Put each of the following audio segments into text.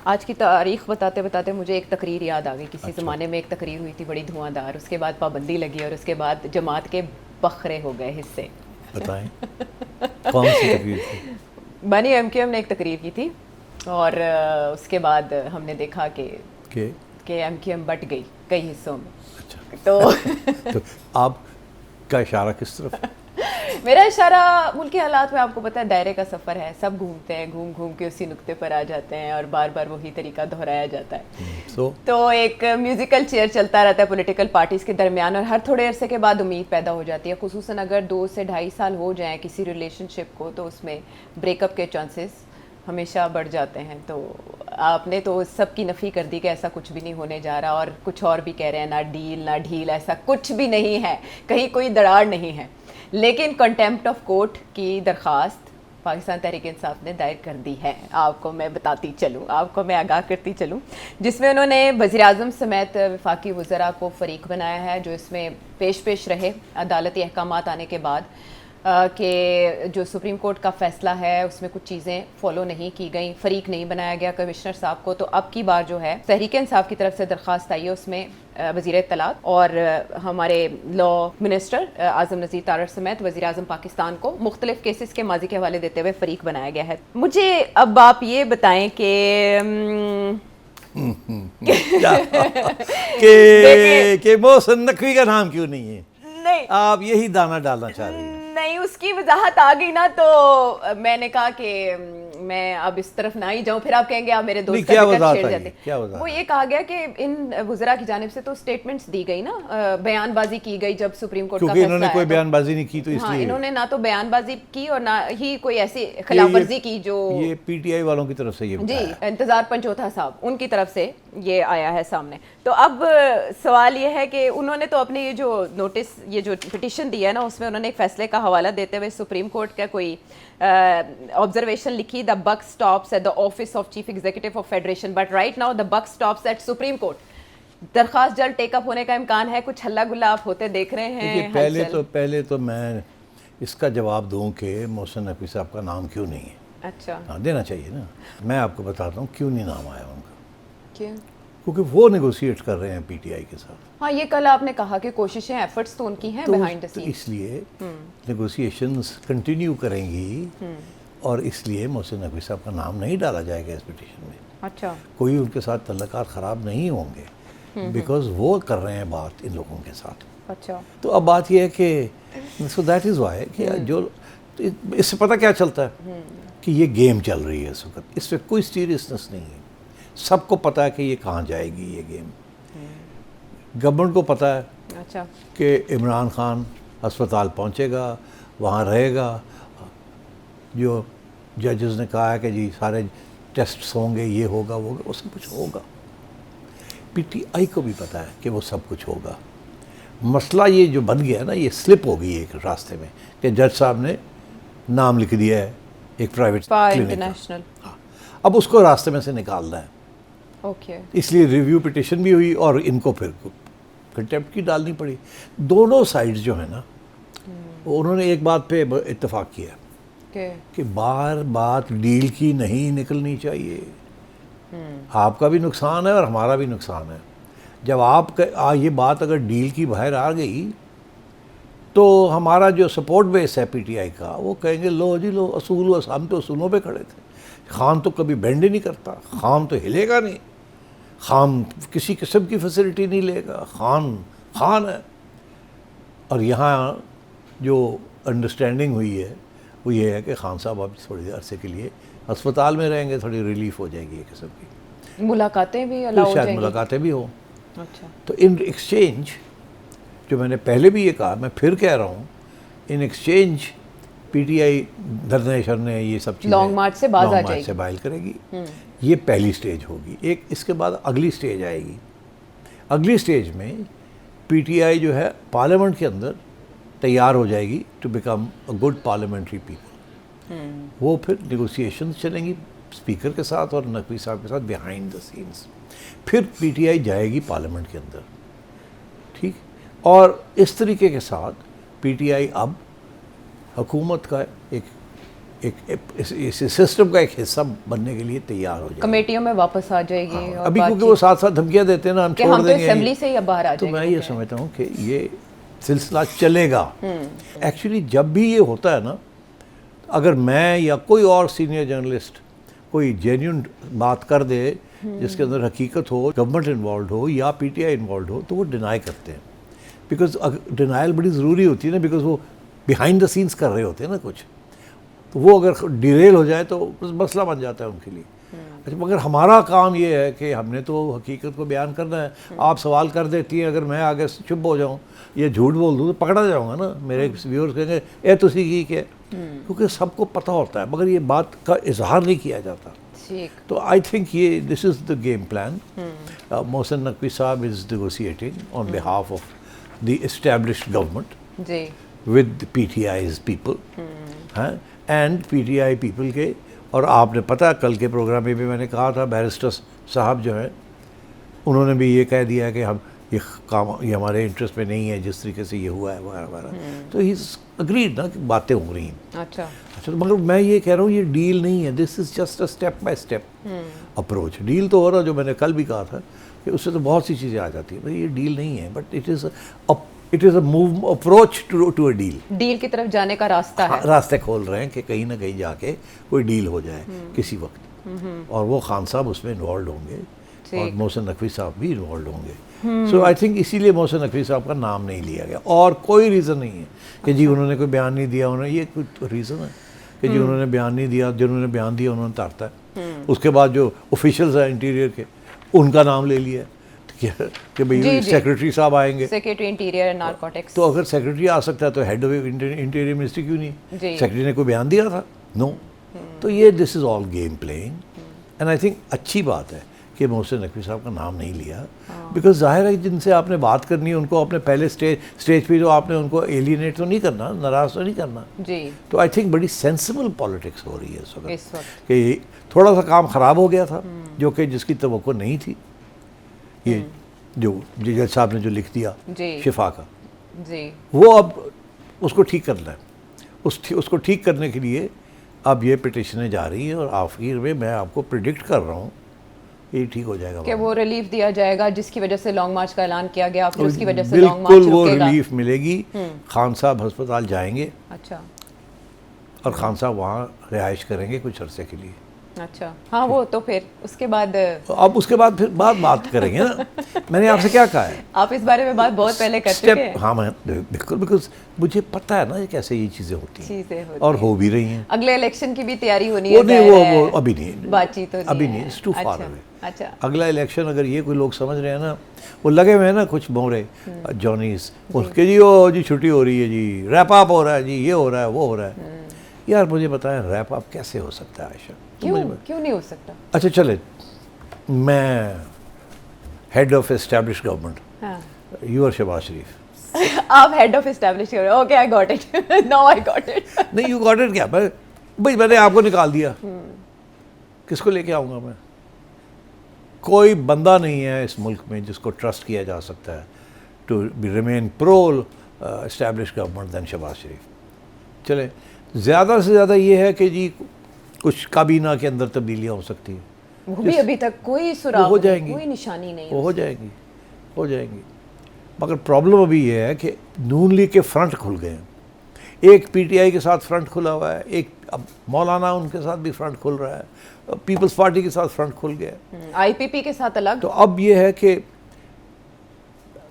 आज की तारीख बताते बताते मुझे एक तकरीर याद आ गई। किसी ज़माने में एक तकरीर हुई थी बड़ी धुआंधार, उसके बाद पाबंदी लगी और उसके बाद जमात के बखरे हो गए हिस्से। बताएं कौन सी तकरीर थी? बनी एमकेएम ने एक तकरीर की थी और उसके बाद हमने देखा के कि एमकेएम बट गई कई हिस्सों में। अच्छा तो तो आपका इशारा किस तरफ है? मेरा इशारा मुल्की हालात में आपको पता है दायरे का सफ़र है, सब घूमते हैं, घूम घूम के उसी नुक्ते पर आ जाते हैं और बार बार वही तरीका दोहराया जाता है। तो एक म्यूज़िकल चेयर चलता रहता है पॉलिटिकल पार्टीज़ के दरमियान और हर थोड़े अरसे के बाद उम्मीद पैदा हो जाती है, खुसूसन अगर 2 से ढाई साल हो जाएं किसी रिलेशनशिप को तो उसमें ब्रेकअप के चांसेस हमेशा बढ़ जाते हैं। तो आपने तो सबकी नफ़ी कर दी कि ऐसा कुछ भी नहीं होने जा रहा और कुछ और भी कह रहे हैं, ना डील ना ढील, ऐसा कुछ भी नहीं है, कहीं कोई दरार नहीं है। लेकिन कंटेम्प्ट ऑफ कोर्ट की दरख्वास्त पाकिस्तान तहरीक इंसाफ ने दायर कर दी है। आपको मैं बताती चलूँ, आपको मैं आगाह करती चलूँ, जिसमें उन्होंने वज़ीर आज़म समेत वफाकी वज़रा को फ़रीक बनाया है, जो इसमें पेश रहे अदालती अहकामात आने के बाद कि जो सुप्रीम कोर्ट का फ़ैसला है उसमें कुछ चीज़ें फॉलो नहीं की गई, फ़रीक नहीं बनाया गया कमिश्नर साहब को। तो अब की बार जो है तहरीक इंसाफ की तरफ से दरख्वास्त आई है, उसमें वज़ीर इत्तलात और हमारे लॉ मिनिस्टर आज़म नज़ीर तारड़ समेत वज़ीर आज़म पाकिस्तान को मुख्तलिफ केसेस के माजी के हवाले देते हुए फ़रीक बनाया गया है। मुझे अब आप ये बताएं कि मोहसिन नकवी का नाम क्यों नहीं है? नहीं, आप यही दाना डालना चाह रही हैं? नहीं, उसकी वजाहत आ गई ना तो मैंने कहा कि मैं अब इस तरफ ना ही जाऊं, फिर आप कहेंगे आप मेरे दोस्त का जिक्र छेड़ जाते। क्या वजह? वो ये कहा गया कि इन वज़रा की जानिब से तो स्टेटमेंट्स दी गई ना, बयानबाजी की गई जब सुप्रीम कोर्ट का क्योंकि फैसला इन्होंने कोई आया बयानबाजी नहीं की तो इसलिए। हाँ, इन्होंने ना तो बयानबाजी की और ना ही कोई ऐसी खिलाफवर्जी की जो ये पीटीआई वालों की तरफ से ये जी इंतजार पंचोथा साहब उनकी तरफ से ये आया है सामने। तो अब सवाल ये है कि उन्होंने तो अपने ये जो नोटिस, ये जो पिटिशन दिया है ना, उसमें उन्होंने एक फैसले का हवाला देते हुए सुप्रीम कोर्ट का कोई ऑब्जर्वेशन लिखी, the buck stops at the office of chief executive of federation but right now the buck stops at supreme court. दरख्वास्त जल्द टेकअप होने का इम्कान है, कुछ हल्ला गुल्ला आप होते देख रहे हैं? पहले तो मैं इसका जवाब दूं कि मोहसिन नकवी साहब का नाम क्यों नहीं है। अच्छा, हाँ, देना चाहिए ना। मैं आपको बताता हूँ क्यों नहीं नाम आया उनका। क्यों? क्योंकि वो नेगोशिएट कर रहे हैं पीटीआई के साथ। हाँ, ये कल आपने कहा कि कोशिशें, एफर्ट्स तो उनकी हैं बिहाइंड द सीन, इसलिए नेगोशिएशंस कंटिन्यू करेंगी और इसलिए मोहसिन नकवी साहब का नाम नहीं डाला जाएगा इस पिटीशन में। अच्छा, कोई उनके साथ तल्लुकात ख़राब नहीं होंगे बिकॉज वो कर रहे हैं बात इन लोगों के साथ। अच्छा, तो अब बात यह है कि सो दैट इज़ वाई कि जो तो इससे पता क्या चलता है कि ये गेम चल रही है इस वक्त, इसमें कोई सीरियसनेस नहीं है। सबको पता है कि ये कहाँ जाएगी ये गेम। गवर्नमेंट को पता है अच्छा, कि इमरान खान अस्पताल पहुंचेगा, वहाँ रहेगा, जो जजेस ने कहा है कि जी सारे टेस्ट्स होंगे, ये होगा वो होगा, वो सब कुछ होगा। पीटीआई को भी पता है कि वो सब कुछ होगा। मसला ये जो बन गया ना, ये स्लिप हो गई एक रास्ते में कि जज साहब ने नाम लिख दिया है एक प्राइवेट क्लिनिक इंटरनेशनल। हाँ, अब उसको रास्ते में से निकालना है। ओके, इसलिए रिव्यू पिटिशन भी हुई और इनको फिर कंटेम्प्ट की डालनी पड़ी। दोनों साइड्स जो है ना, उन्होंने एक बात पे इत्तेफाक किया कि बार बात डील की नहीं निकलनी चाहिए। आपका भी नुकसान है और हमारा भी नुकसान है। जब ये बात अगर डील की बाहर आ गई तो हमारा जो सपोर्ट बेस है पीटीआई का, वो कहेंगे लो जी लो, असूल हम तो असूलों पे खड़े थे। खान तो कभी बेंड ही नहीं करता, खान तो हिलेगा नहीं, खान किसी किस्म की फैसिलिटी नहीं लेगा, खान है। और यहाँ जो अंडरस्टैंडिंग हुई है वो ये है कि खान साहब अब थोड़ी देर अरसे के लिए अस्पताल में रहेंगे, थोड़ी रिलीफ हो जाएगी एक किस्म की, मुलाकातें भी अलाउ हो शायद जाएंगी। मुलाकातें भी हो। अच्छा, तो इन एक्सचेंज, जो मैंने पहले भी ये कहा, मैं फिर कह रहा हूँ, इन एक्सचेंज पीटीआई धरने शरने ये सब चीज़ें लॉन्ग मार्च से बाज आ लॉन्ग मार्च जाएगी। से बाहर करेगी। ये पहली स्टेज होगी। एक इसके बाद अगली स्टेज आएगी। अगली स्टेज में पीटीआई जो है पार्लियामेंट के अंदर तैयार हो जाएगी to become a good parliamentary people. वो फिर नेगोशिएशन चलेंगी स्पीकर के साथ और नकवी साहब के साथ बिहाइंड द सीन्स। फिर पीटीआई जाएगी पार्लियामेंट के अंदर, ठीक। और इस तरीके के साथ पीटीआई अब हुकूमत का एक इस सिस्टम का एक हिस्सा बनने के लिए तैयार हो जाए, कमेटियों में वापस आ जाएगी। हाँ, और अभी क्योंकि वो साथ साथ धमकियां देते हैं ना, हम छोड़ देंगे, असेंबली से ही अब बाहर आ तो जाएंगे। मैं ये समझता हूँ कि ये सिलसिला चलेगा। एक्चुअली जब भी ये होता है ना, अगर मैं या कोई और सीनियर जर्नलिस्ट कोई जेन्युइन बात कर दे जिसके अंदर हकीकत हो, गवर्नमेंट इन्वॉल्व हो या पीटीआई इन्वॉल्व हो, तो वो डिनाई करते हैं। बिकॉज डिनाइल बड़ी ज़रूरी होती है ना, बिकॉज वो बिहाइंड द सीन्स कर रहे होते हैं ना कुछ, तो वो अगर डिरेल हो जाए तो मसला बन जाता है उनके लिए। अच्छा, मगर हमारा काम ये है कि हमने तो हकीकत को बयान करना है। आप सवाल कर देती हैं, अगर मैं आगे चुप हो जाऊँ या झूठ बोल दूँ तो पकड़ा जाऊँगा ना, मेरे व्यूअर्स कहेंगे ए तुसी की क्या, क्योंकि सबको पता होता है मगर ये बात का इजहार नहीं किया जाता। तो आई थिंक ये this is the game plan. Mohsin Naqvi साहब is negotiating on behalf of the established government with PTI's people, हैं, एंड PTI पीपल के। और आपने पता कल के प्रोग्राम में भी मैंने कहा था, बैरिस्टर साहब जो हैं उन्होंने भी ये कह दिया कि हम ये काम ये हमारे इंटरेस्ट में नहीं है, जिस तरीके से ये हुआ है वगैरह वगैरह। तो ही अग्रीड ना कि बातें हो रही हैं। अच्छा, तो मगर मैं ये कह रहा हूँ ये डील नहीं है, this is just a step by step approach. Deal तो हो रहा, जो मैंने कल भी कहा था कि उससे तो बहुत सी चीज़ें आ जाती हैं, ये डील नहीं है, but it is a move approach to a deal की तरफ जाने का रास्ता है। रास्ते खोल रहे हैं कि कहीं ना कहीं जाके कोई डील हो जाए किसी वक्त, और वो खान साहब उसमें इन्वॉल्व होंगे और मोहसिन नकवी साहब भी इन्वॉल्व होंगे। सो आई थिंक इसीलिए मोहसिन नकवी साहब का नाम नहीं लिया गया, और कोई रीज़न नहीं है कि जी उन्होंने कोई बयान नहीं दिया, उन्होंने ये कोई रीज़न है कि जी उन्होंने बयान नहीं दिया, जिन्होंने बयान दिया उन्होंने तारता है। उसके बाद जो ऑफिशियल्स हैं इंटीरियर के, उनका नाम ले लिया कि भाई सेक्रेटरी साहब आएंगे, सेक्रेटरी इंटीरियर एंड नारकोटिक्स। तो अगर सेक्रेटरी आ सकता है तो हेड ऑफ इंटीरियर मिनिस्ट्री क्यों नहीं? सेक्रेटरी ने कोई बयान दिया था? नो। तो ये this is all game playing, and I think अच्छी बात है कि मोहसिन नकवी साहब का नाम नहीं लिया, बिकॉज जाहिर है जिनसे आपने बात करनी है उनको अपने पहले स्टेज पे तो आपने उनको एलिनेट तो नहीं करना, नाराज़ तो नहीं करना जी। तो आई थिंक बड़ी सेंसिबल पॉलिटिक्स हो रही है इस वक्त कि थोड़ा सा काम ख़राब हो गया था जो कि जिसकी तवक्को नहीं थी। ये जो जज साहब ने जो लिख दिया शिफा का जी, वो अब उसको ठीक करना है। उसको ठीक करने के लिए अब ये पिटिशनें जा रही हैं, और आखिर में मैं आपको प्रिडिक्ट कर रहा हूँ ये ठीक हो जाएगा कि वो रिलीफ दिया जाएगा, जिसकी वजह से लॉन्ग मार्च का ऐलान किया गया, फिर उसकी वजह से लॉन्ग मार्च रुकेगा। बिल्कुल वो रिलीफ मिलेगी। खान साहब अस्पताल जाएंगे, अच्छा, और खान साहब वहाँ रिहाइश करेंगे कुछ अरसे के लिए। अच्छा, हाँ, वो तो फिर उसके बाद अब उसके बाद फिर बात करेंगे ना। मैंने आपसे क्या कहा है, आप इस बारे में बात बहुत पहले कर चुके हैं। हाँ, मैं बिल्कुल, बिकॉज मुझे पता है ना ये कैसे ये चीज़ें होती हैं और हो भी रही हैं। अगले इलेक्शन की भी तैयारी होनी है। वो अभी नहीं, बातचीत तो अभी नहीं, इट्स टू फार अवे। अच्छा, अगला इलेक्शन अगर ये कोई लोग समझ रहे हैं ना, वो लगे हुए हैं ना कुछ मोहरे जॉनीज उसके, जी वो जी छुट्टी हो रही है जी, रैप अप हो रहा है जी, ये हो रहा है वो हो रहा है। यार मुझे बताएं रैप अप कैसे हो सकता है आयशा? क्यों नहीं हो सकता? अच्छा चले, मैं head of established government, you are Shehbaz Sharif. आप head of established government, okay I got it, now I got it. नहीं, यू गॉट इट क्या? भाई मैंने आपको निकाल दिया, किसको लेके आऊँगा मैं? कोई बंदा नहीं है इस मुल्क में जिसको ट्रस्ट किया जा सकता है to remain pro established government than Shehbaz Sharif. चले, ज़्यादा से ज़्यादा ये है कि जी कुछ काबीना के अंदर तब्दीलियाँ हो सकती हैं, वो भी अभी तक कोई सुराग हो जाएंगी, कोई निशानी नहीं, वो हो जाएंगी। मगर प्रॉब्लम अभी ये है कि नून लीग के फ्रंट खुल गए हैं। एक PTI के साथ फ्रंट खुला हुआ है, एक अब मौलाना उनके साथ भी फ्रंट खुल रहा है, पीपल्स पार्टी के साथ फ्रंट खुल गया, IPP के साथ अलग। तो अब ये है कि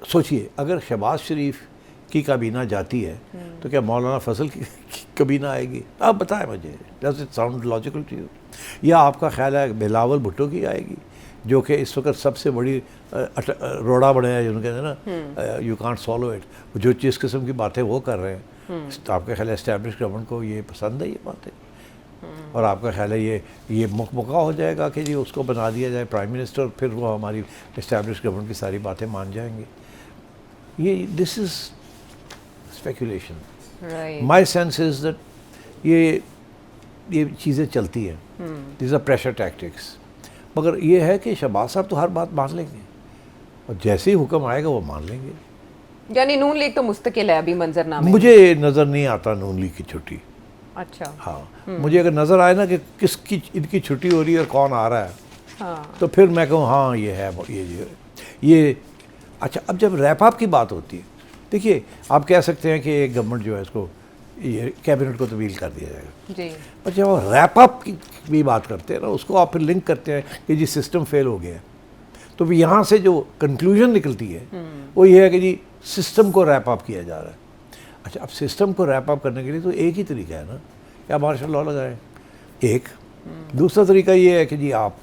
सोचिए, अगर शहबाज शरीफ की काबीना जाती है तो क्या मौलाना फजल की काबीना आएगी? आप बताएं मुझे, does it sound logical to you? या आपका ख्याल है बिलावल भुट्टो की आएगी, जो कि इस वक्त सबसे बड़ी रोड़ा बने हैं, जिनको कहते हैं ना यू कांट सॉलो इट, जो जिस किस्म की बातें वो कर रहे हैं, तो आपका ख्याल है एस्टैब्लिश गवर्नमेंट को ये पसंद है ये बातें? और आपका ख्याल है ये मुकमका हो जाएगा कि जी उसको बना दिया जाए प्राइम मिनिस्टर, फिर वो हमारी एस्टैब्लिश गवर्नमेंट की सारी बातें मान जाएंगे? ये this is speculation. My sense is that ये चीज़ें चलती हैं, दिस आर प्रेशर टैक्टिक्स। मगर ये है कि शहबाज साहब तो हर बात मान लेंगे, और जैसे ही हुक्म आएगा वो मान लेंगे। यानी नून लीग तो मुस्तकिल है अभी मंजरनामे? मुझे नज़र नहीं आता नून लीग की छुट्टी। अच्छा। हाँ, मुझे अगर नज़र आए ना कि किसकी इनकी छुट्टी हो रही है और कौन आ रहा है, हाँ। तो फिर मैं कहूँ हाँ ये है, ये अच्छा। अब जब रैप अप की बात होती है, देखिए आप कह सकते हैं कि एक गवर्नमेंट जो है इसको ये कैबिनेट को तब्दील कर दिया जाएगा जी। पर जब आप रैप अप की भी बात करते हैं ना, उसको आप फिर लिंक करते हैं कि जी सिस्टम फेल हो गया है, तो फिर यहाँ से जो कंक्लूजन निकलती है वो ये है कि जी सिस्टम को रैप अप किया जा रहा है। अच्छा, अब सिस्टम को रैप अप करने के लिए तो एक ही तरीका है ना, क्या मार्शल लॉ लगाएं एक। दूसरा तरीका ये है कि जी आप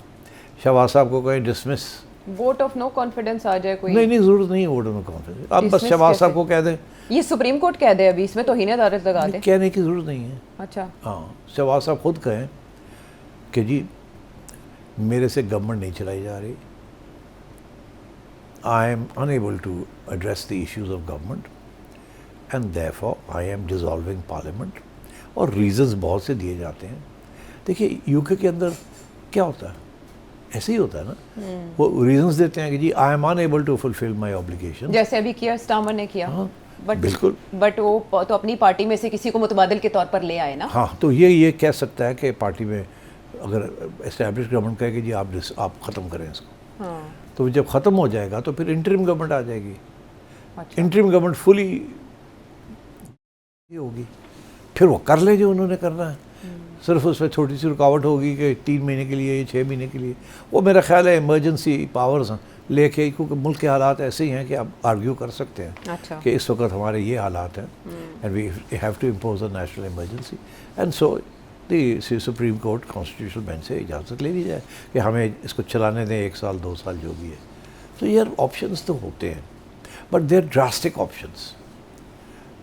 शहबाज साहब को कहें dismiss, vote of no confidence आ जाए कोई। नहीं ज़रूरत नहीं है वोट ऑफ नो कॉन्फिडेंस, आप बस शहबाज साहब को कह दें, ये सुप्रीम कोर्ट कह दे, अभी इसमें तौहीन अदालत लगा दे, कहने की ज़रूरत नहीं है। अच्छा। हाँ, शहबाज साहब खुद कहें कि जी मेरे से गवर्नमेंट नहीं चलाई जा रही, I am unable to address the issues of government and therefore I am dissolving parliament, और रीजंस बहुत से दिए जाते हैं। देखिए यूके के अंदर क्या होता है, ऐसे ही होता है ना, वो रीजंस देते हैं कि जी I am unable to fulfil my obligation, जैसे अभी कियर स्टारमर ने किया। हाँ, बट बिल्कुल, बट वो तो अपनी पार्टी में से किसी को मुतबादिल के तौर पर ले आए ना। हाँ, तो ये कह सकता है कि पार्टी में अगर एस्टैब्लिश गवर्नमेंट कहे कि जी आप ख़त्म करें इसको, हाँ। तो जब ख़त्म हो जाएगा तो फिर इंटरिम गवर्नमेंट आ जाएगी। अच्छा। इंटरिम गवर्नमेंट फुली ये होगी, फिर वो कर ले जो उन्होंने करना है, सिर्फ उसमें छोटी सी रुकावट होगी कि 3 महीने के लिए, 6 महीने के लिए। वो मेरा ख्याल है इमरजेंसी पावर्स लेके, क्योंकि मुल्क के हालात ऐसे ही हैं कि आप आर्ग्यू कर सकते हैं अच्छा। कि इस वक्त हमारे ये हालात हैं and we have to impose a national emergency, and so the supreme court constitutional bench से इजाज़त ले ली जाए कि हमें इसको चलाने दें 1 साल 2 साल जो भी है। तो यार ऑप्शंस तो होते हैं, बट देर ड्रास्टिक ऑप्शंस,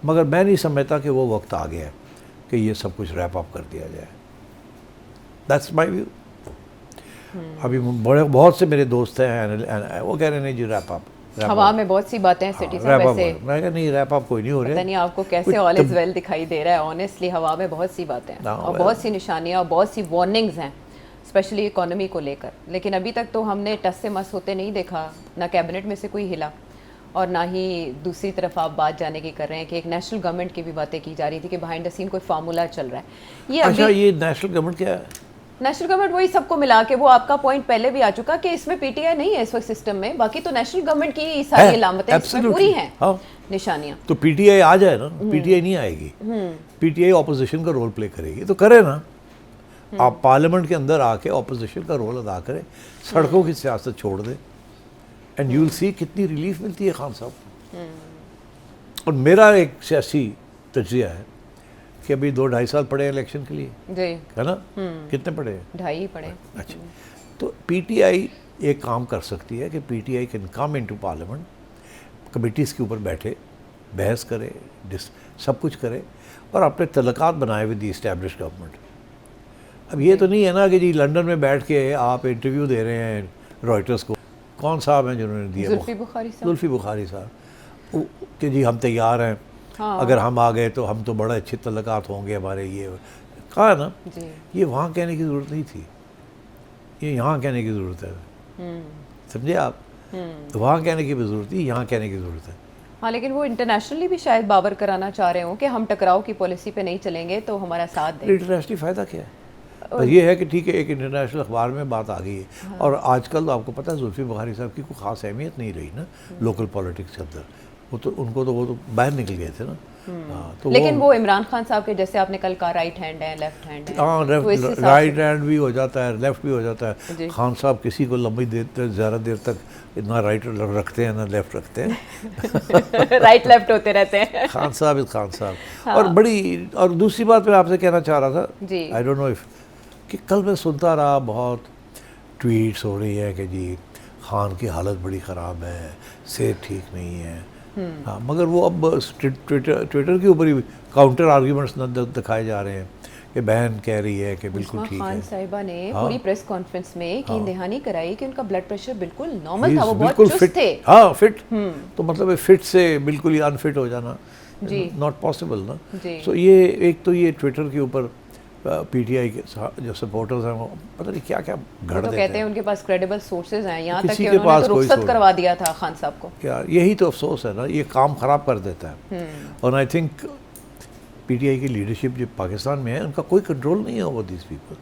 मगर मैं नहीं समझता कि वो वक्त आ गया है कि ये सब कुछ रैप अप कर दिया जाए। That's my view. अभी बहुत से मेरे दोस्त हैं वो कह रहे हैं नहीं जी रैप अप, हवा में बहुत सी बातें हैं सिटी से, वैसे मैं कहा नहीं रैप अप कोई नहीं हो रहा है। पता नहीं आपको कैसे ऑल इज वेल दिखाई दे रहा है। ऑनेस्टली हवा में बहुत सी बातें हैं और बहुत सी निशानियां और बहुत सी वार्निंग्स हैं, स्पेशली इकोनॉमी को लेकर। लेकिन अभी तक तो हमने टस से मस होते नहीं देखा, ना कैबिनेट में से कोई हिला और ना ही दूसरी तरफ आप बात जाने की कर रहे हैं कि एक नेशनल गवर्नमेंट की भी बातें की जा रही थी कि बिहाइंड द सीन कोई फार्मूला चल रहा है। ये अच्छा, ये नेशनल गवर्नमेंट क्या है? नेशनल गवर्नमेंट वही सबको मिला के, वो आपका पॉइंट पहले भी आ चुका कि इसमें पीटीआई नहीं है इस वक्त सिस्टम में, बाकी तो नेशनल गवर्नमेंट की सारी अलामतें इसमें पूरी हैं, हाँ। निशानियां। तो पीटीआई आ जाए ना, पीटीआई नहीं आएगी, पीटीआई ऑपोजिशन का रोल प्ले करेगी, तो करे ना। आप पार्लियामेंट के अंदर आके ऑपोजिशन का रोल अदा करें, सड़कों की सियासत छोड़ दें, एंड यू विल सी कितनी रिलीफ मिलती है खान साहब को। और मेरा एक सियासी तजिया है कि अभी 2-2.5 साल पड़े इलेक्शन के लिए, जी, है ना? कितने पड़े? 2.5 पड़े। अच्छा, तो पीटीआई एक काम कर सकती है कि PTI can come into parliament, committees के ऊपर बैठे, बहस करे, सब कुछ करे और अपने तलक़ात बनाए विद द एस्टैब्लिश गवर्नमेंट। अब ये तो नहीं है ना कि जी लंदन में बैठ के आप इंटरव्यू दे रहे हैं रॉयटर्स को, कौन साहब हैं जिन्होंने दिया? जुल्फी बुखारी साहब, कि जी हम तैयार हैं, हाँ। अगर हम आ गए तो हम तो बड़े अच्छे तल्लुकात होंगे हमारे, ये कहा ना जी। ये वहाँ कहने की ज़रूरत नहीं थी, ये यहाँ कहने की ज़रूरत है, समझे आप? तो वहाँ कहने की भी ज़रूरत थी, यहाँ कहने की ज़रूरत है। हाँ, लेकिन वो इंटरनेशनली भी शायद बावर कराना चाह रहे हो कि हम टकराव की पॉलिसी पे नहीं चलेंगे तो हमारा साथ दें। इंटरनेशनली फ़ायदा क्या है? बस ये है कि ठीक है एक इंटरनेशनल अखबार में बात आ गई है, हाँ। और आजकल तो आपको पता है जुल्फी बुखारी साहब की कोई ख़ास अहमियत नहीं रही ना लोकल पॉलिटिक्स के अंदर, वो तो बाहर निकल गए थे ना। हाँ, तो लेकिन वो इमरान खान साहब के जैसे आपने कल कहा राइट हैंड है, लेफ्ट हैंड है, हाँ, राइट हैंड भी हो जाता है, लेफ्ट भी हो जाता है। खान साहब किसी को लंबी देर तक, ज़्यादा देर तक ना राइट रखते हैं ना लेफ्ट रखते हैं राइट लेफ्ट होते रहते हैं खान साहब हाँ। और दूसरी बात मैं आपसे कहना चाह रहा था, आई डोंट नो इफ, कि कल मैं सुनता रहा बहुत ट्वीट्स हो रही है कि जी खान की हालत बड़ी ख़राब है, सेहत ठीक नहीं है, हाँ, मगर वो अब ट्विटर के ऊपर ही काउंटर आर्ग्यूमेंट्स दिखाए जा रहे हैं कि बहन कह रही है कि बिल्कुल ठीक है। खान साहिबा ने पूरी प्रेस कॉन्फ्रेंस में यकीन दहानी कराई कि उनका ब्लड प्रेशर बिल्कुल नॉर्मल था, वो बहुत चुस्त थे। हाँ, फिट, तो मतलब फिट से बिल्कुल ही अनफिट हो जाना नॉट पॉसिबल ना। सो ये एक तो ये ट्विटर के ऊपर पीटीआई के जो सपोर्टर्स हैं वो पता नहीं क्या क्या घड़ देते हैं। कहते हैं उनके पास क्रेडिबल सोर्सेज हैं, यहाँ तक कि उन्होंने तो रुखसत करवा दिया था खान साहब को। क्या यही तो अफसोस है ना, ये काम ख़राब कर देता है। और आई थिंक पीटीआई की लीडरशिप जो पाकिस्तान में है उनका कोई कंट्रोल नहीं है over this people,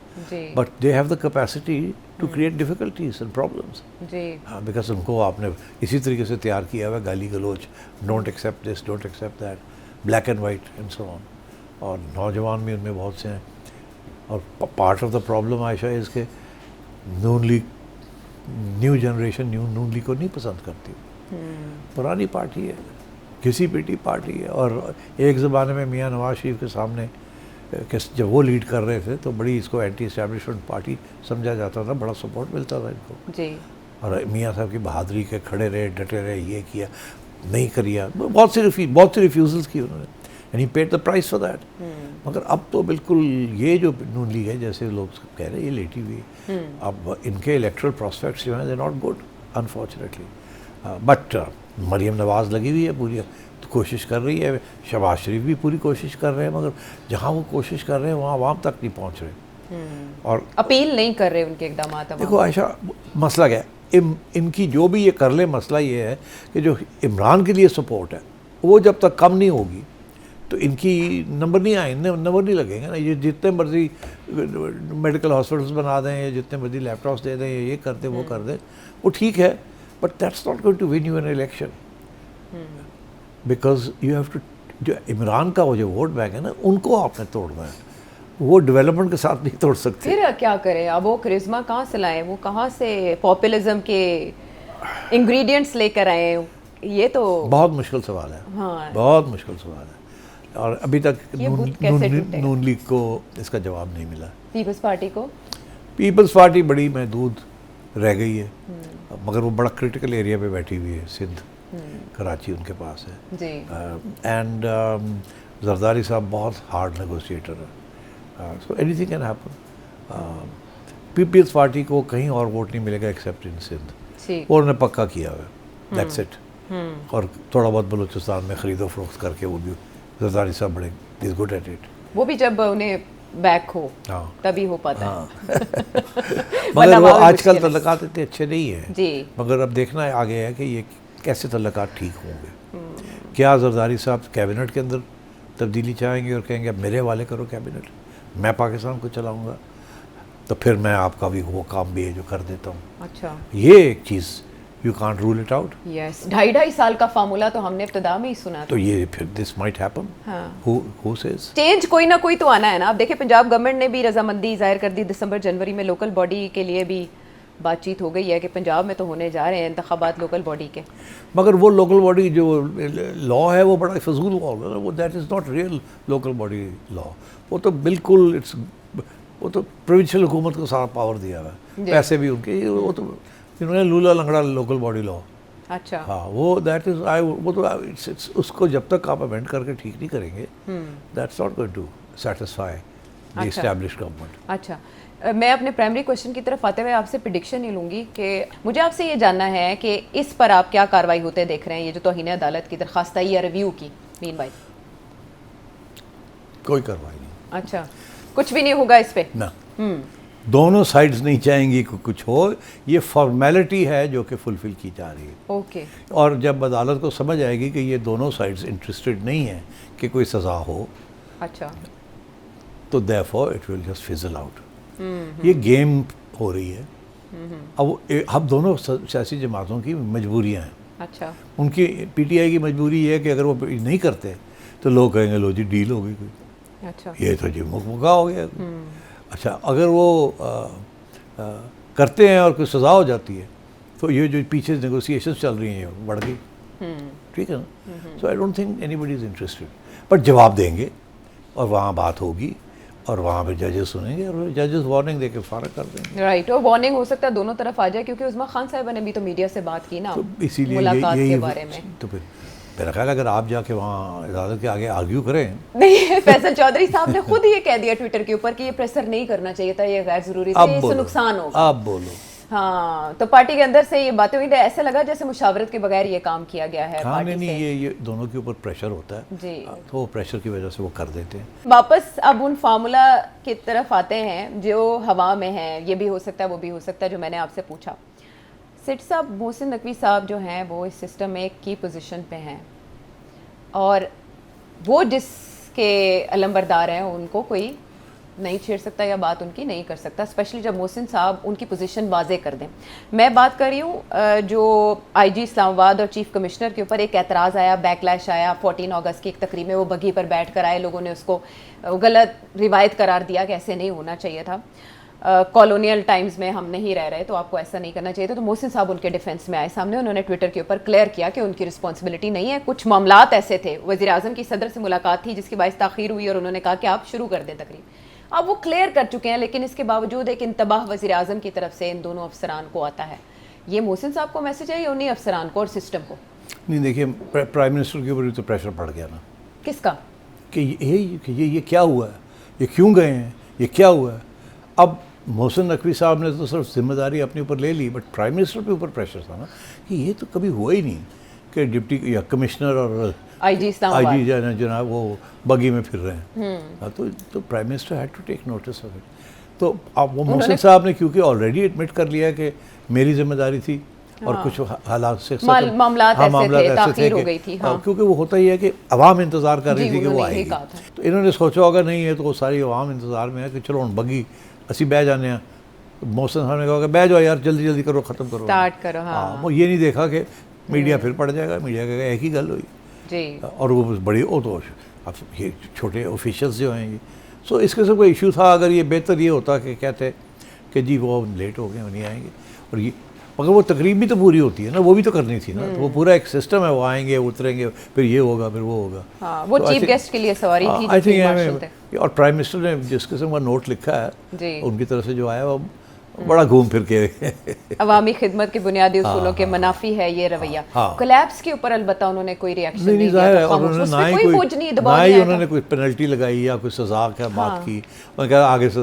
but they have the capacity to create difficulties and problems. Because उनको आपने इसी तरीके से तैयार किया हुआ है, गाली गलोच, don't accept this, don't accept that, black and white and so on. और नौजवान भी उनमें बहुत से हैं। और part of the problem Ayesha है इसके Noon league, new generation Noon league को नहीं पसंद करती। पुरानी पार्टी है, घिसी पिटी पार्टी है। और एक ज़माने में मियाँ नवाज शरीफ के सामने जब वो लीड कर रहे थे तो बड़ी इसको एंटी एस्टैब्लिशमेंट पार्टी समझा जाता था, बड़ा सपोर्ट मिलता था इनको जी। और मियाँ साहब की बहादुरी के खड़े रहे, डटे रहे, ये किया नहीं करिया, बहुत सी रिफ्यूज़ल्स की उन्होंने, and he paid the price for that. मगर अब तो बिल्कुल ये जो नून लीग है, जैसे लोग कह रहे हैं, ये लेटी हुई है। अब इनके इलेक्टरल प्रॉस्पेक्ट्स जो हैं they not good unfortunately. But Maryam Nawaz लगी हुई है, पूरी तो कोशिश कर रही है, शहबाज शरीफ भी पूरी कोशिश कर रहे हैं, मगर जहाँ वो कोशिश कर रहे हैं वहाँ आवाम तक नहीं पहुँच रहे और अपील नहीं कर रहे उनके इक़दामात। देखो आयशा, मसला क्या है, इनकी जो भी ये कर ले, मसला ये है कि जो इमरान के लिए सपोर्ट है वो जब तक कम नहीं होगी तो इनकी नंबर नहीं आए, नंबर नहीं लगेंगे ना। ये जितने मर्जी मेडिकल हॉस्पिटल्स बना दें या जितने मर्जी लैपटॉप्स दे दें या ये कर दें वो कर दें, वो ठीक है, but that's not going to win you an election, because you have to, जो इमरान का वो जो वोट बैंक है ना, उनको आपने तोड़ना है, वो डेवलपमेंट के साथ नहीं तोड़ सकते। फिर क्या करें? अब वो करिश्मा कहाँ से लाएं, वो कहाँ से पॉपुलिज्म के इंग्रेडिएंट्स लेकर आए? ये तो बहुत मुश्किल सवाल है। हाँ। बहुत मुश्किल सवाल है और अभी तक नून लीग को इसका जवाब नहीं मिला। पीपल्स पार्टी बड़ी महदूद रह गई है, मगर वो बड़ा क्रिटिकल एरिया पे बैठी हुई है, सिंध कराची उनके पास है। एंड जरदारी साहब बहुत हार्ड नेगोशिएटर है, so anything can happen. Peoples Party को कहीं और वोट नहीं मिलेगा एक्सेप्ट इन सिंध, वो उन्होंने पक्का किया हुआ है, दैट्स इट। और थोड़ा बहुत बलूचिस्तान में खरीदो फरोख्त करके वो भी जरदारी साहब बड़े इज गुड एट इट, वो भी जब उन्हें बैक हो तभी हो पाता है। मगर वो आजकल तल्लुकात इतने अच्छे नहीं है जी, मगर अब देखना है आगे है कि ये कैसे तल्लुकात ठीक होंगे। क्या जरदारी साहब कैबिनेट के अंदर तब्दीली चाहेंगे और कहेंगे अब मेरे हवाले करो कैबिनेट, मैं पाकिस्तान को चलाऊंगा, तो फिर मैं आपका भी वो काम भी है जो कर देता हूँ। अच्छा, ये एक चीज़ you can't rule it out. Yes, 2.5 साल का फार्मूला तो हमने इब्तिदा में ही सुना तो ये फिर this might happen. Who says change कोई ना कोई तो आना है ना। अब देखिए पंजाब गवर्नमेंट ने भी रजामंदी जाहिर कर दी, दिसंबर जनवरी में लोकल बॉडी के लिए भी बातचीत हो गई है कि पंजाब में तो होने जा रहे हैं इंतखाबात लोकल बॉडी के, मगर वो लोकल बॉडी जो लॉ है वो बड़ा फजूल लॉ है, वो that is not real local body law. वो तो बिल्कुल वो तो प्रोविंशियल हुकूमत को सारा पावर दिया हुआ है, पैसे भी उनके, वो तो इन्होंने लूला लंगड़ा लोकल बॉडी लॉ। अच्छा, हाँ, वो दैट इज वो तो it's उसको जब तक आप अमेंड करके ठीक नहीं करेंगे, that's not going to satisfy the established government. अच्छा, मैं अपने प्राइमरी क्वेश्चन की तरफ आते हुए आपसे प्रेडिक्शन नहीं लूँगी कि मुझे आपसे ये जानना है कि इस पर आप क्या कार्रवाई होते देख रहे हैं, ये जो तौहीन अदालत की दरख्वास्त आई या रिव्यू की? मीन भाई कोई कार्रवाई नहीं। अच्छा, कुछ भी नहीं होगा इस पे ना, दोनों साइड्स नहीं चाहेंगी कि कुछ हो, ये फॉर्मेलिटी है जो कि फुलफिल की जा रही है। ओके। और जब अदालत को समझ आएगी कि ये दोनों साइड्स इंटरेस्टेड नहीं है कि कोई सज़ा हो, अच्छा, तो therefore it will just fizzle out. ये गेम हो रही है। अब दोनों सियासी जमातों की मजबूरियाँ हैं। अच्छा, उनकी पीटीआई की मजबूरी है कि अगर वो नहीं करते तो लोग कहेंगे लो जी डील हो गई कोई। अच्छा, ये तो जी मुका हो गया। अच्छा, अगर वो करते हैं और कोई सज़ा हो जाती है तो ये जो पीछे नेगोशिएशंस चल रही हैं बढ़ गई। ठीक है ना? So I don't think anybody is interested, but जवाब देंगे और वहाँ बात होगी और वहाँ पे जजेस सुनेंगे और जजेस वार्निंग देके फारग कर देंगे। राइट, और वार्निंग हो सकता है दोनों तरफ आ जाए, क्योंकि उस्मा खान साहिबा ने भी तो मीडिया से बात की ना, तो इसीलिए मुलाकात के बारे में। तो फिर मेरा ख्याल अगर आप जाके वहाँ अदालत के आगे आर्ग्यू करें। नहीं, फैसल चौधरी साहब ने खुद ये कह दिया ट्विटर के ऊपर कि ये प्रेशर नहीं करना चाहिए था, ये गैर जरूरी था, इससे नुकसान होगा। आप बोलो। हाँ, तो पार्टी के अंदर से ये बातें हुई, ऐसा लगा जैसे मुशावरत के बगैर ये काम किया गया है। हाँ, नहीं, ये दोनों के ऊपर प्रेशर होता है जी, तो वो प्रेशर की वजह से वो कर देते हैं। वापस अब उन फार्मूला की तरफ आते हैं जो हवा में है, ये भी हो सकता है वो भी हो सकता है, जो मैंने आपसे पूछा। सिट साहब, मोहसिन नकवी साहब जो हैं वो इस सिस्टम में एक की पोजीशन पे हैं और वो जिस के अलंबरदार हैं उनको कोई नहीं छेड़ सकता या बात उनकी नहीं कर सकता, स्पेशली जब मोहसिन साहब उनकी पोजीशन वाजे कर दें। मैं बात कर रही हूँ जो आईजी इस्लामाबाद और चीफ कमिश्नर के ऊपर एक एतराज़ आया, बैकलैश आया 14 अगस्त की एक तकरीब में, वो बग्घी पर बैठ कर आए, लोगों ने उसको गलत रिवायत करार दिया कि ऐसे नहीं होना चाहिए था, कॉलोनियल टाइम्स में हम नहीं रह रहे तो आपको ऐसा नहीं करना चाहिए था। तो मोहसिन साहब उनके डिफेंस में आए सामने, उन्होंने ट्विटर के ऊपर क्लियर किया कि उनकी रिस्पॉन्सिबिलिटी नहीं है, कुछ मामलात ऐसे थे, वज़ीर आज़म की सदर से मुलाकात थी जिसकी बाइस ताख़ीर हुई और उन्होंने कहा कि आप शुरू कर दें तकरीब। अब वो क्लियर कर चुके हैं, लेकिन इसके बावजूद एक इंतबाह वज़ीर आज़म की तरफ से इन दोनों अफसरान को आता है। ये मोहसिन साहब को मैसेज है या उन्हीं अफसरान को और सिस्टम को? नहीं, देखिए प्राइम मिनिस्टर के ऊपर भी तो प्रेशर पड़ गया ना। किसका? कि ये क्या हुआ है, ये क्यों गए हैं, ये क्या हुआ है। अब मोहसिन नकवी साहब ने तो सिर्फ जिम्मेदारी अपने ऊपर ले ली, बट प्राइम मिनिस्टर के ऊपर प्रेशर था ना कि ये तो कभी हुआ ही नहीं कि डिप्टी या कमिश्नर और आईजी जनाब वो बगी में फिर रहे हैं। तो prime minister had to take notice of it. तो अब वो मोहसिन साहब ने क्योंकि ऑलरेडी एडमिट कर लिया कि मेरी जिम्मेदारी थी और कुछ हालात से मामलात ऐसे थे, हो गई थी, क्योंकि वो होता ही है कि अवाम इंतज़ार कर रही थी कि वो आएगी। तो इन्होंने सोचा होगा नहीं है तो वो सारी अवाम इंतज़ार में है कि चलो हम बगी असी बह जाने हैं। मोहसिन साहब ने कहा कि बह जाओ यार, जल्दी जल्दी करो, ख़त्म करो, स्टार्ट करो। हाँ, वो ये नहीं देखा कि मीडिया फिर पड़ जाएगा, मीडिया का एक ही गल हुई जी। और वो बड़ी वो तो अब ये छोटे ऑफिशियल्स जो हैं ये, सो इस किस्म का इशू था। अगर ये बेहतर ये होता कि कहते कि जी वो लेट हो गए, वो नहीं आएंगे, और ये मगर वो तकरीब भी तो पूरी होती है ना, वो भी तो करनी थी ना। तो वो पूरा एक सिस्टम है, वो आएंगे उतरेंगे, फिर ये होगा, फिर वो होगा। हाँ, वो चीफ गेस्ट के लिए सवारी थी आई थिंक। और प्राइम मिनिस्टर ने जिस किस्म का नोट लिखा है उनकी तरफ से जो आया वो बड़ा घूम फिर के अवामी खिदमत के बुनियादी उसूलों के मुनाफी है ये रवैया। कोलैप्स के ऊपर अलबत्ता उन्होंने कोई रिएक्शन नहीं दिया, ना ही उन्होंने कोई पेनल्टी लगाई या कोई सजा क्या बात की। उन्होंने कहा आगे से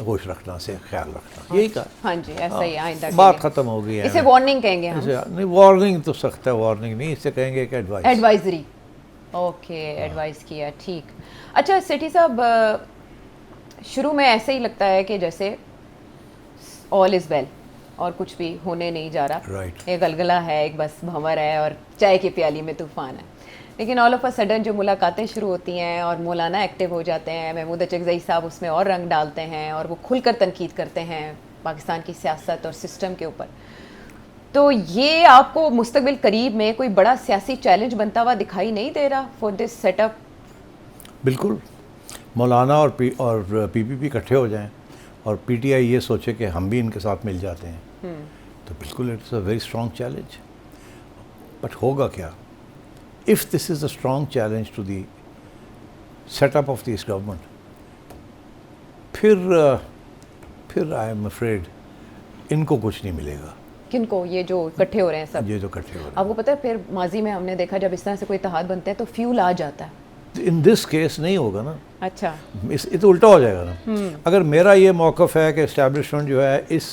होश रखना, से ख्याल रखना, यही कहा। हाँ जी, ऐसा ही आइंदा बात खत्म हो गई है। इसे वार्निंग कहेंगे हम? नहीं, वार्निंग तो सख्त है, वार्निंग नहीं, इसे कहेंगे कि एडवाइजरी। ओके, एडवाइस किया, ठीक। अच्छा सेठी साहब, शुरू में ऐसे ही लगता है कि जैसे ऑल इज़ वेल और कुछ भी होने नहीं जा रहा, एक गलगला है, एक बस भंवर है और चाय की प्याली में तूफान है। लेकिन ऑल ऑफ अ सडन जो मुलाकातें शुरू होती हैं और मौलाना एक्टिव हो जाते हैं, महमूद अचकज़ई साहब उसमें और रंग डालते हैं और वो खुलकर तनकीद करते हैं पाकिस्तान की सियासत और सिस्टम के ऊपर, तो ये आपको मुस्तकबिल करीब में कोई बड़ा सियासी चैलेंज बनता हुआ दिखाई नहीं दे रहा फॉर दिस सेटअप? बिल्कुल, मौलाना और पीपीपी इकट्ठे हो जाएं और पीटीआई ये सोचे कि हम भी इनके साथ मिल जाते हैं, तो बिल्कुल it's a very strong challenge. But होगा क्या if this is a strong challenge to the setup of this government? फिर आई एम अफ्रेड इनको कुछ नहीं मिलेगा। किनको? ये जो इकट्ठे हो रहे हैं सब, ये जो इकट्ठे हो रहे हैं। आपको पता है फिर माजी में हमने देखा जब इस तरह से कोई इत्तेहाद बनते हैं तो फ्यूल आ जाता है। इन दिस केस नहीं होगा ना। अच्छा, ये तो उल्टा हो जाएगा ना। अगर मेरा ये मौक़िफ़ है कि इस्टेब्लिशमेंट जो है इस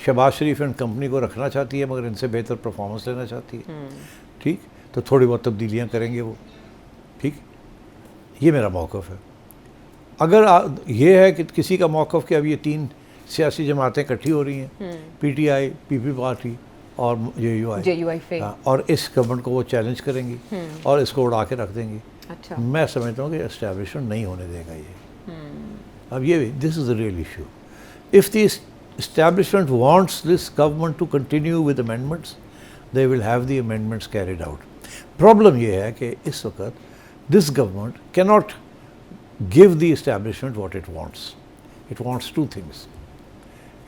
शहबाज शरीफ एंड कंपनी को रखना चाहती है मगर इनसे बेहतर परफॉर्मेंस लेना चाहती है, ठीक, तो थोड़ी बहुत तब्दीलियाँ करेंगे वो, ठीक, ये मेरा मौक़िफ़ है। अगर ये है कि किसी का मौक़िफ़ कि अब ये तीन सियासी जमातें इकट्ठी हो रही हैं, पीटीआई, पीपी पार्टी और जेयूआई, और इस गवर्नमेंट को वो चैलेंज करेंगी और इसको उड़ा के रख देंगी। अच्छा, मैं समझता हूँ कि एस्टैब्लिशमेंट नहीं होने देगा ये। अब ये this is the real issue. If the establishment wants this government to continue with amendments, they will have the amendments carried out. Problem ये है कि इस वक्त this government can not give the establishment what it wants. It wants two things.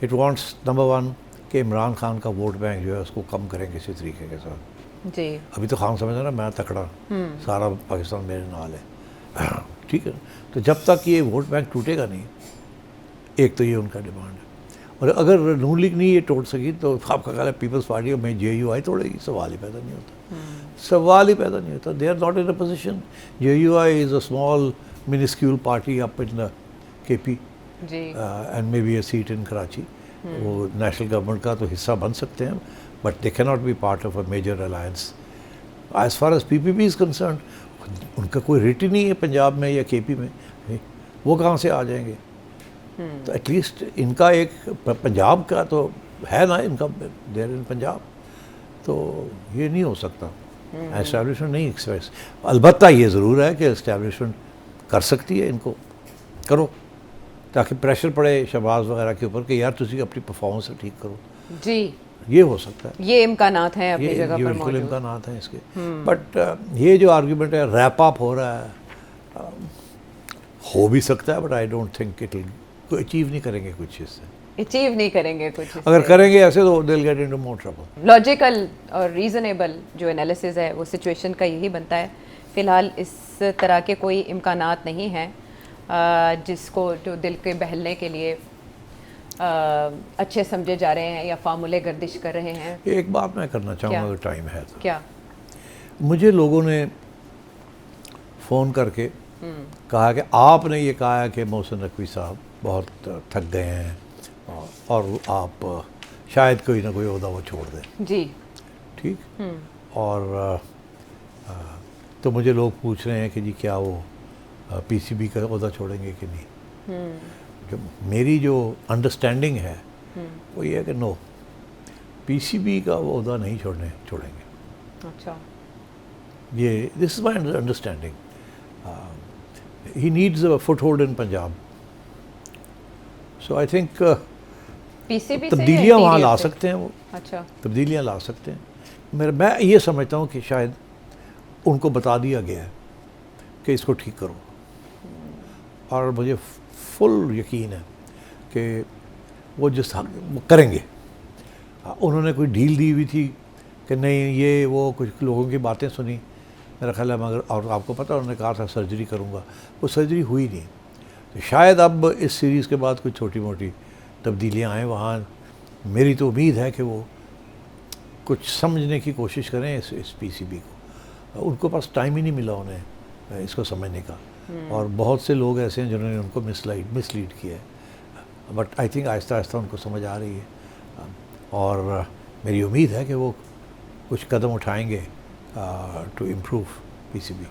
It wants number one कि इमरान खान का vote bank जो है उसको कम करें किसी तरीके के साथ जी। अभी तो खान समझ ना मैं तकड़ा, सारा पाकिस्तान मेरे नाल है, ठीक है। तो जब तक ये वोट बैंक टूटेगा नहीं, एक तो ये उनका डिमांड है। और अगर नून लीग नहीं ये तोड़ सकी तो आपका ख्याल है पीपल्स पार्टी में जेयूआई तोड़ेगी? सवाल ही पैदा नहीं होता, सवाल ही पैदा नहीं होता। They are not in a position. JUI is a small minuscule party up in the KP and may be a seat in Karachi. वो नेशनल गवर्नमेंट का तो हिस्सा बन सकते हैं, but they cannot be part of a major alliance. As far as PPP is concerned, उनका कोई rate ही नहीं है पंजाब में या केपी में, वो कहाँ से आ जाएंगे? तो एटलीस्ट इनका एक पंजाब का तो है ना, इनका देर इन पंजाब, तो ये नहीं हो सकता। एस्टैब्लिशमेंट नहीं एक्सप्रेस। अलबत्ता ये ज़रूर है कि एस्टैब्लिशमेंट कर सकती है, इनको करो, ताकि प्रेशर पड़े शहबाज वगैरह के ऊपर कि यार तुसी अपनी परफॉर्मेंस ठीक करो जी, ये हो सकता है, ये इम्कानात हैं अपनी जगह पर बिल्कुल मौजूद। इम्कानात हैं इसके। बट ये जो आर्ग्यूमेंट है रैप अप हो रहा है, हो भी सकता है, but I don't think it कोई अचीव नहीं करेंगे कुछ इससे, अचीव नहीं करेंगे कुछ इससे। अगर करेंगे ऐसे तो they will get into more trouble. Logical और रीज़नेबल जो एनालिसिस है वो सिचुएशन का यही बनता है। फ़िलहाल इस तरह के कोई इम्कानात नहीं हैं जिसको जो दिल के बहलने के लिए अच्छे समझे जा रहे हैं या फार्मूले गर्दिश कर रहे हैं। एक बात मैं करना चाहूँगा अगर टाइम है तो। क्या? मुझे लोगों ने फ़ोन करके कहा कि आपने ये कहा है कि मोहसिन नकवी साहब बहुत थक गए हैं और आप शायद कोई ना कोई ओहदा वो छोड़ दें। जी ठीक। और तो मुझे लोग पूछ रहे हैं कि जी क्या वो पीसीबी का ओहदा छोड़ेंगे कि नहीं। जो मेरी जो अंडरस्टैंडिंग है वो ये है कि नो, पीसीबी का वो ओहदा नहीं छोड़ेंगे। अच्छा, ये this is my understanding. He needs a foothold in Punjab, so I think PCB तब्दीलियाँ वहाँ ला सकते हैं वो। अच्छा, तब्दीलियाँ ला सकते हैं। मैं ये समझता हूँ कि शायद उनको बता दिया गया है कि इसको ठीक करो, और मुझे फुल यकीन है कि वो वो करेंगे। उन्होंने कोई डील दी हुई थी कि नहीं ये वो कुछ लोगों की बातें सुनी मेरा ख्याल है, मगर और आपको पता उन्होंने कहा था सर्जरी करूँगा, वो सर्जरी हुई नहीं। तो शायद अब इस सीरीज़ के बाद कुछ छोटी मोटी तब्दीलियाँ आएँ वहाँ। मेरी तो उम्मीद है कि वो कुछ समझने की कोशिश करें इस पीसीबी को। उनको पास टाइम ही नहीं मिला उन्हें इसको समझने का, और बहुत से लोग ऐसे हैं जिन्होंने उनको मिसलीड किया है। But I think Aahista Aahista उनको समझ आ रही है, और मेरी उम्मीद है कि वो कुछ कदम उठाएंगे टू इम्प्रूव पीसीबी।